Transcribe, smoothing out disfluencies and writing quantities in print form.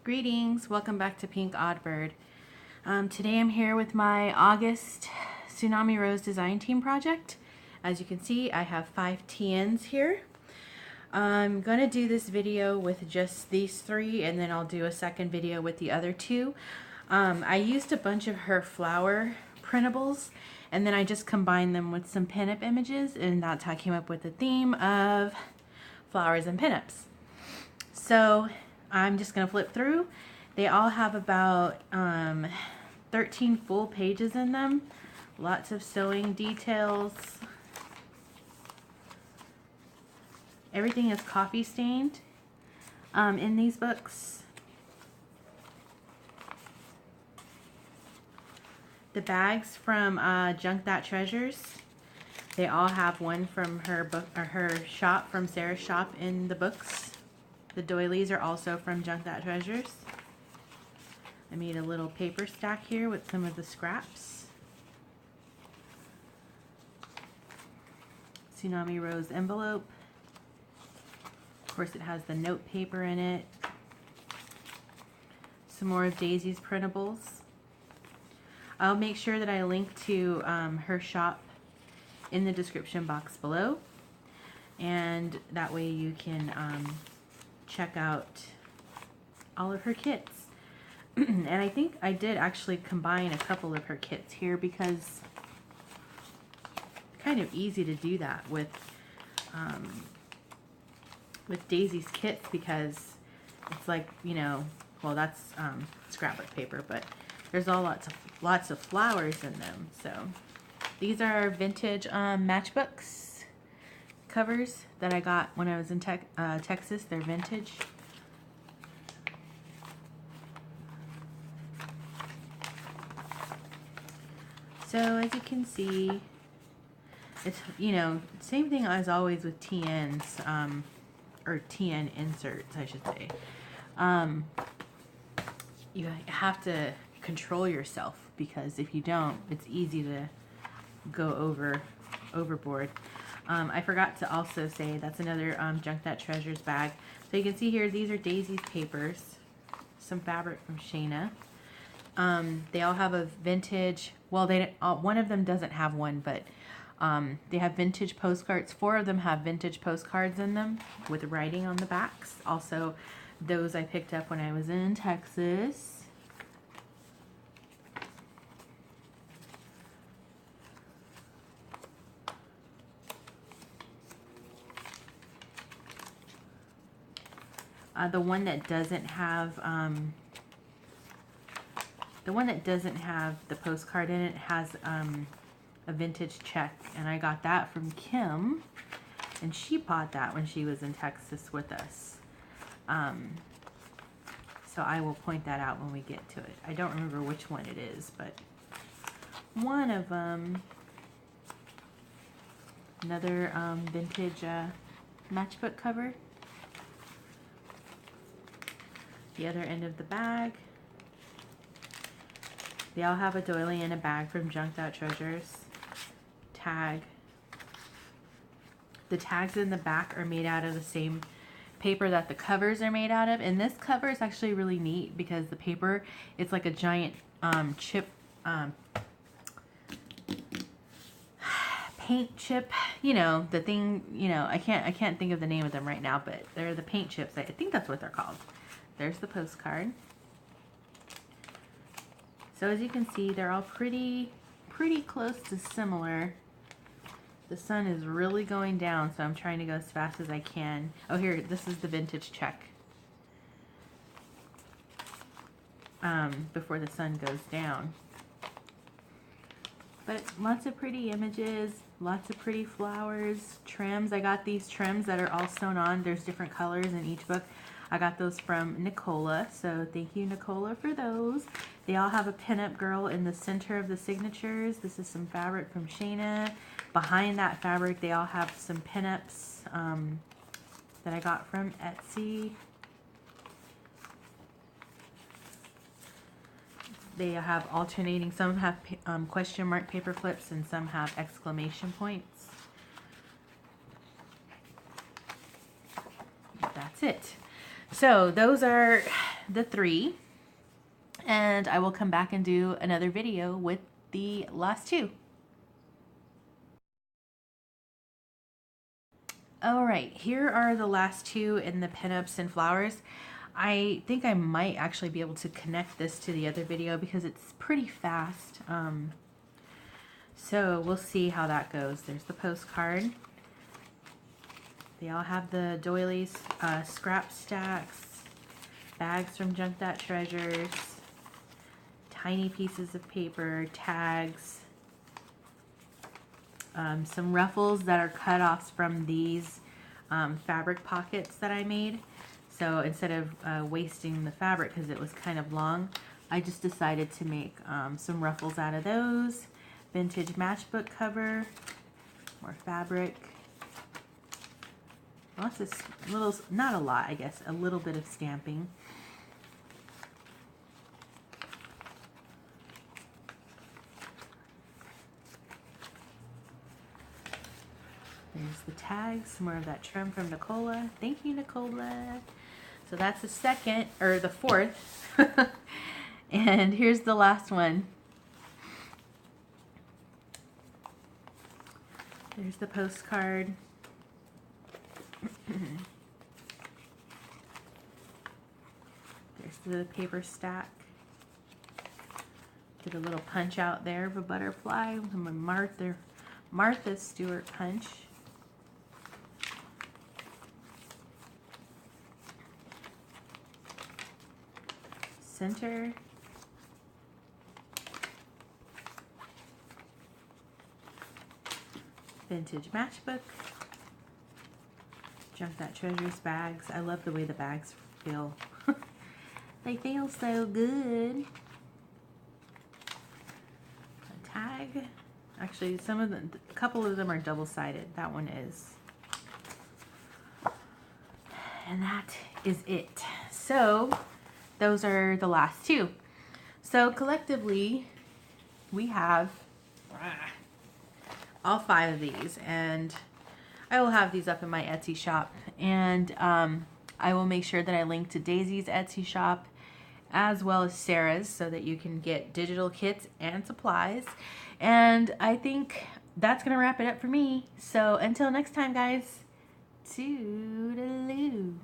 Greetings, welcome back to PinkOddBird. Today I'm here with my August Tsunami Rose Design Team project. As you can see, I have 5 TNs here. I'm going to do this video with just these 3 and then I'll do a second video with the other 2. I used a bunch of her flower printables and then I just combined them with some pinup images, and that's how I came up with the theme of flowers and pinups. So I'm just going to flip through. They all have about 13 full pages in them. Lots of sewing details. Everything is coffee stained in these books. The bags from JUNKTHATTREASURES. They all have one from her book or her shop, from Sarah's shop in the books. The doilies are also from JUNKTHATTREASURES. I made a little paper stack here with some of the scraps. Tsunami Rose envelope. Of course, it has the note paper in it. Some more of Daisy's printables. I'll make sure that I link to her shop in the description box below, and that way you can check out all of her kits. And I think I did actually combine a couple of her kits here because it's kind of easy to do that with Daisy's kits, because it's like, you know, well, that's scrapbook paper, but there's lots of flowers in them. So these are vintage matchbooks covers that I got when I was in Texas. They're vintage. So as you can see, it's, you know, same thing as always with TNs, or TN inserts, I should say. You have to control yourself, because if you don't, it's easy to go overboard. I forgot to also say that's another JUNKTHATTREASURES bag. So you can see here, these are Daisy's papers, some fabric from Shayna. They all have a vintage, well, one of them doesn't have one, but they have vintage postcards. 4 of them have vintage postcards in them with writing on the backs. Also, those I picked up when I was in Texas. The one that doesn't have the postcard in it has a vintage check, and I got that from Kim, and she bought that when she was in Texas with us. So I will point that out when we get to it. I don't remember which one it is, but one of them. Another vintage matchbook cover. The other end of the bag. They all have a doily and a bag from JUNKTHATTREASURES. Tag. The tags in the back are made out of the same paper that the covers are made out of, and this cover is actually really neat because the paper, it's like a giant chip, paint chip, you know, the thing, you know, I can't think of the name of them right now, but they're the paint chips. I think that's what they're called. There's the postcard. So as you can see, they're all pretty close to similar. The sun is really going down, so I'm trying to go as fast as I can. Oh, here, this is the vintage check. Before the sun goes down. But lots of pretty images, lots of pretty flowers, trims. I got these trims that are all sewn on. There's different colors in each book. I got those from Nicola, so thank you, Nicola, for those. They all have a pinup girl in the center of the signatures. This is some fabric from Shayna. Behind that fabric, they all have some pinups that I got from Etsy. They have alternating, some have question mark paper clips and some have exclamation points. That's it. So those are the 3, and I will come back and do another video with the last 2. Alright, here are the last 2 in the pinups and flowers. I think I might actually be able to connect this to the other video because it's pretty fast. So we'll see how that goes. There's the postcard. They all have the doilies, scrap stacks, bags from JUNKTHATTREASURES, tiny pieces of paper, tags, some ruffles that are cut-offs from these fabric pockets that I made. So instead of wasting the fabric because it was kind of long, I just decided to make some ruffles out of those. Vintage matchbook cover, more fabric. Lots of little, not a lot, I guess, a little bit of stamping. There's the tags, more of that trim from Nicola. Thank you, Nicola. So that's the second, or the 4th. And here's the last one. There's the postcard. There's the paper stack. Did a little punch out there of a butterfly. Martha Stewart punch. Center. Vintage matchbook. JUNKTHATTREASURES bags. I love the way the bags feel. They feel so good. A tag. Actually, a couple of them are double-sided. That one is. And that is it. So those are the last 2. So collectively, we have all 5 of these, and I will have these up in my Etsy shop, and I will make sure that I link to Daisy's Etsy shop as well as Sarah's so that you can get digital kits and supplies. And I think that's gonna wrap it up for me. So until next time, guys, toodaloo.